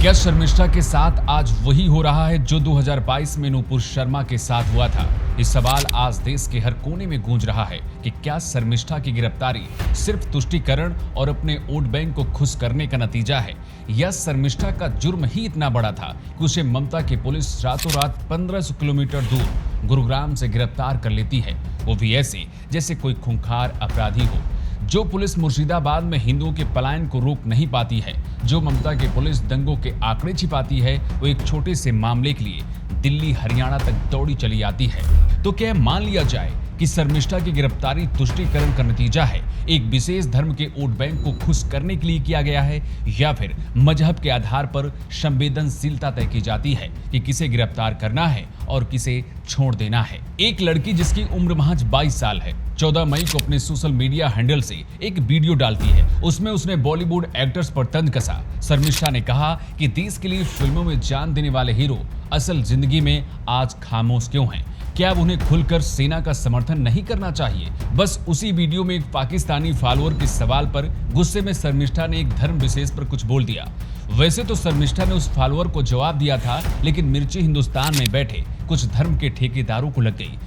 क्या शर्मिष्ठा के साथ आज वही हो रहा है जो 2022 में नूपुर शर्मा के साथ हुआ था? ये सवाल आज देश के हर कोने में गूंज रहा है कि क्या शर्मिष्ठा की गिरफ्तारी सिर्फ तुष्टीकरण और अपने वोट बैंक को खुश करने का नतीजा है, या शर्मिष्ठा का जुर्म ही इतना बड़ा था कि उसे ममता की पुलिस रातों रात 1500 किलोमीटर दूर गुरुग्राम से गिरफ्तार कर लेती है, वो भी ऐसे जैसे कोई खूंखार अपराधी हो। जो पुलिस मुर्शिदाबाद में हिंदुओं के पलायन को रोक नहीं पाती है, जो ममता की पुलिस दंगों के आंकड़े छिपाती है, वो एक छोटे से मामले के लिए दिल्ली हरियाणा तक दौड़ी चली आती है। तो क्या मान लिया जाए कि शर्मिष्ठा की गिरफ्तारी तुष्टीकरण का नतीजा है, एक विशेष धर्म के वोट बैंक को खुश करने के लिए किया गया है, या फिर मजहब के आधार पर संवेदनशीलता तय की जाती है कि किसे गिरफ्तार करना है और किसे छोड़ देना है? एक लड़की जिसकी उम्र महज 22 साल है, 14 मई को अपने सोशल मीडिया हैंडल से एक वीडियो डालती है। उसमें उसने बॉलीवुड एक्टर्स पर तंज कसा। शर्मिष्ठा ने कहा कि देश के लिए फिल्मों में जान देने वाले हीरो असल जिंदगी में आज खामोश क्यों हैं? क्या अब उन्हें खुलकर सेना का समर्थन नहीं करना चाहिए? बस उसी वीडियो में एक पाकिस्तानी फॉलोअर के सवाल पर गुस्से में शर्मिष्ठा ने एक धर्म विशेष पर कुछ बोल दिया। वैसे तो शर्मिष्ठा ने उस फॉलोअर को जवाब दिया था, लेकिन मिर्ची हिंदुस्तान में बैठे कुछ धर्म के ठेकेदारों को लग गई।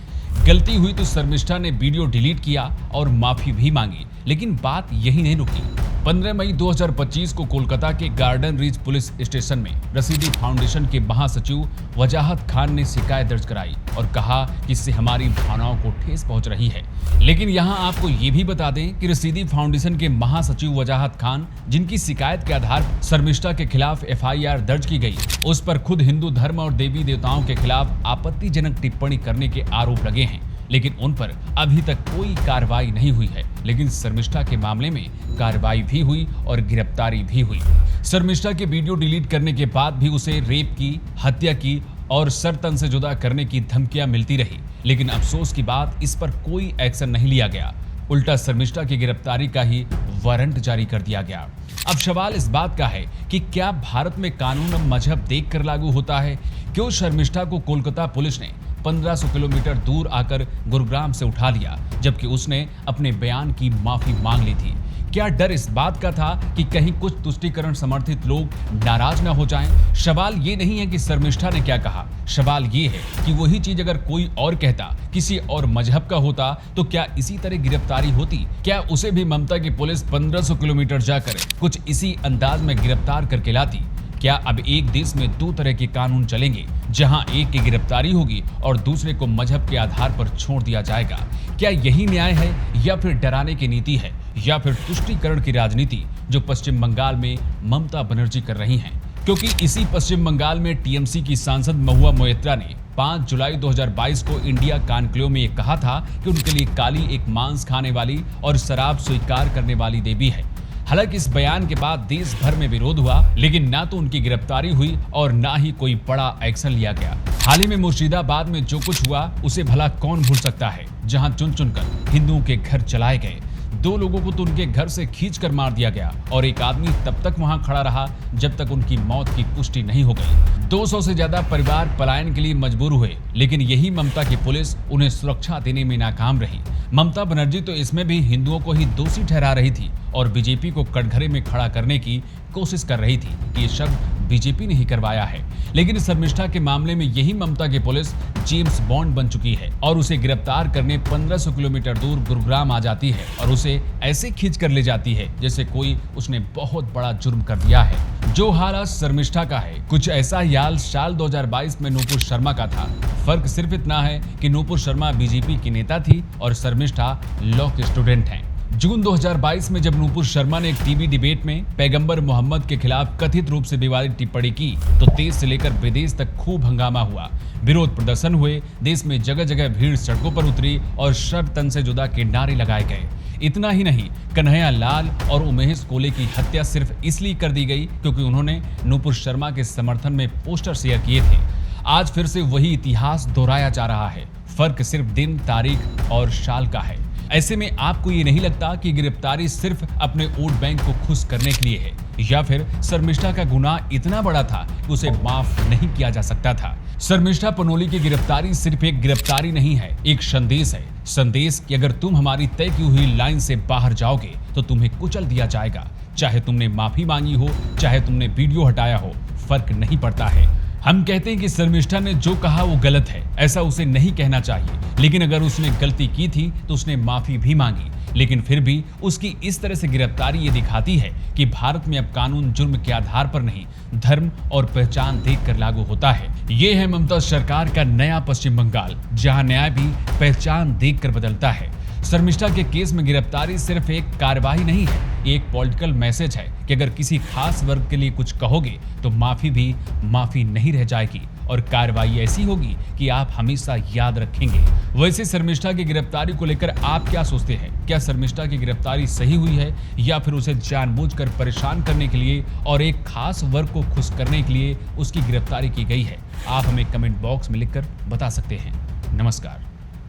गलती हुई तो शर्मिष्ठा ने वीडियो डिलीट किया और माफी भी मांगी, लेकिन बात यही नहीं रुकी। 15 मई 2025 को कोलकाता के गार्डन रीच पुलिस स्टेशन में रसीदी फाउंडेशन के महासचिव वजाहत खान ने शिकायत दर्ज कराई और कहा कि इससे हमारी भावनाओं को ठेस पहुंच रही है। लेकिन यहां आपको ये भी बता दें कि रसीदी फाउंडेशन के महासचिव वजाहत खान, जिनकी शिकायत के आधार पर शर्मिष्ठा के खिलाफ FIR दर्ज की गई, उस पर खुद हिंदू धर्म और देवी देवताओं के खिलाफ आपत्तिजनक टिप्पणी करने के आरोप लगे हैं, लेकिन उन पर अभी तक कोई कार्रवाई नहीं हुई है। लेकिन शर्मिष्ठा के मामले में कार्रवाई भी हुई और गिरफ्तारी भी हुई। शर्मिष्ठा के वीडियो डिलीट करने के बाद भी उसे रेप की, हत्या की और सर तन से जुदा करने की धमकियां मिलती रही, लेकिन अफसोस की बात, इस पर कोई एक्शन नहीं लिया गया। उल्टा शर्मिष्ठा की गिरफ्तारी का ही वारंट जारी कर दिया गया। अब सवाल इस बात का है कि क्या भारत में कानून अब मजहब देखकर लागू होता है? क्यों शर्मिष्ठा को कोलकाता पुलिस ने 1500 किलोमीटर दूर आकर गुरुग्राम से उठा लिया, जबकि उसने अपने बयान की माफी मांग ली थी? क्या डर इस बात का था कि कहीं कुछ तुष्टीकरण समर्थित लोग नाराज न हो जाएं? सवाल ये नहीं है कि शर्मिष्ठा ने क्या कहा, सवाल ये है कि वही चीज अगर कोई और कहता, किसी और मजहब का होता, तो क्या इसी तरह गिरफ्तारी होती? क्या उसे भी ममता की पुलिस 1500 किलोमीटर जाकर कुछ इसी अंदाज में गिरफ्तार करके लाती? क्या अब एक देश में दो तरह के कानून चलेंगे, जहां एक की गिरफ्तारी होगी और दूसरे को मजहब के आधार पर छोड़ दिया जाएगा? क्या यही न्याय है, या फिर डराने की नीति है, या फिर तुष्टीकरण की राजनीति जो पश्चिम बंगाल में ममता बनर्जी कर रही हैं? क्योंकि इसी पश्चिम बंगाल में TMC की सांसद महुआ मोइत्रा ने 5 जुलाई 2022 को इंडिया कॉन्क्लेव में ये कहा था कि उनके लिए काली एक मांस खाने वाली और शराब स्वीकार करने वाली देवी है। हालांकि इस बयान के बाद देश भर में विरोध हुआ, लेकिन ना तो उनकी गिरफ्तारी हुई और ना ही कोई बड़ा एक्शन लिया गया। हाल ही में मुर्शिदाबाद में जो कुछ हुआ उसे भला कौन भूल सकता है, जहां चुन चुनकर हिंदुओं के घर जलाए गए। 2 लोगों को तो उनके घर से खींचकर मार दिया गया और एक आदमी तब तक वहां खड़ा रहा जब तक उनकी मौत की पुष्टि नहीं हो गई। 200 से ज्यादा परिवार पलायन के लिए मजबूर हुए, लेकिन यही ममता की पुलिस उन्हें सुरक्षा देने में नाकाम रही। ममता बनर्जी तो इसमें भी हिंदुओं को ही दोषी ठहरा रही थी और बीजेपी को कटघरे में खड़ा करने की कोशिश कर रही थी कि ये सब बीजेपी ने ही करवाया है। लेकिन शर्मिष्ठा के मामले में यही ममता की पुलिस जेम्स बॉन्ड बन चुकी है और उसे गिरफ्तार करने 1500 किलोमीटर दूर गुरुग्राम आ जाती है और उसे ऐसे खींच कर ले जाती है जैसे कोई उसने बहुत बड़ा जुर्म कर दिया है। जो हाल आज शर्मिष्ठा का है, कुछ ऐसा ही हाल साल 2022 में नूपुर शर्मा का था। फर्क सिर्फ इतना है कि नूपुर शर्मा बीजेपी की नेता थी और शर्मिष्ठा लॉ के स्टूडेंट हैं। जून 2022 में जब नूपुर शर्मा ने एक टीवी डिबेट में पैगंबर मोहम्मद के खिलाफ कथित रूप से विवादित टिप्पणी की, तो देश से लेकर विदेश तक खूब हंगामा हुआ, विरोध प्रदर्शन हुए, देश में जगह जगह भीड़ सड़कों पर उतरी और सर तन से जुदा के नारे लगाए गए। इतना ही नहीं, कन्हैया लाल और उमेश कोले की हत्या सिर्फ इसलिए कर दी गई क्योंकि उन्होंने नूपुर शर्मा के समर्थन में पोस्टर शेयर किए थे। आज फिर से वही इतिहास दोहराया जा रहा है, फर्क सिर्फ दिन, तारीख और साल का है। ऐसे में आपको ये नहीं लगता कि गिरफ्तारी सिर्फ अपने वोट बैंक को खुश करने के लिए है, या फिर शर्मिष्ठा का गुनाह इतना बड़ा था कि उसे माफ नहीं किया जा सकता था? शर्मिष्ठा पनोली की गिरफ्तारी सिर्फ एक गिरफ्तारी नहीं है, एक संदेश है। संदेश कि अगर तुम हमारी तय की हुई लाइन से बाहर जाओगे तो तुम्हें कुचल दिया जाएगा, चाहे तुमने माफी मांगी हो, चाहे तुमने वीडियो हटाया हो, फर्क नहीं पड़ता है। हम कहते हैं कि शर्मिष्ठा ने जो कहा वो गलत है, ऐसा उसे नहीं कहना चाहिए। लेकिन अगर उसने गलती की थी तो उसने माफी भी मांगी। लेकिन फिर भी उसकी इस तरह से गिरफ्तारी ये दिखाती है कि भारत में अब कानून जुर्म के आधार पर नहीं, धर्म और पहचान देखकर लागू होता है। ये है ममता सरकार का नया पश्चिम बंगाल, जहां न्याय भी पहचान देखकर बदलता है। शर्मिष्ठा के केस में गिरफ्तारी सिर्फ एक कार्रवाई नहीं है, ये एक पॉलिटिकल मैसेज है कि अगर किसी खास वर्ग के लिए कुछ कहोगे तो माफी भी माफी नहीं रह जाएगी और कार्रवाई ऐसी होगी कि आप हमेशा याद रखेंगे। वैसे शर्मिष्ठा की गिरफ्तारी को लेकर आप क्या सोचते हैं? क्या शर्मिष्ठा की गिरफ्तारी सही हुई है या फिर उसे जानबूझकर परेशान करने के लिए और एक खास वर्ग को खुश करने के लिए उसकी गिरफ्तारी की गई है? आप हमें कमेंट बॉक्स में लिखकर बता सकते हैं। नमस्कार।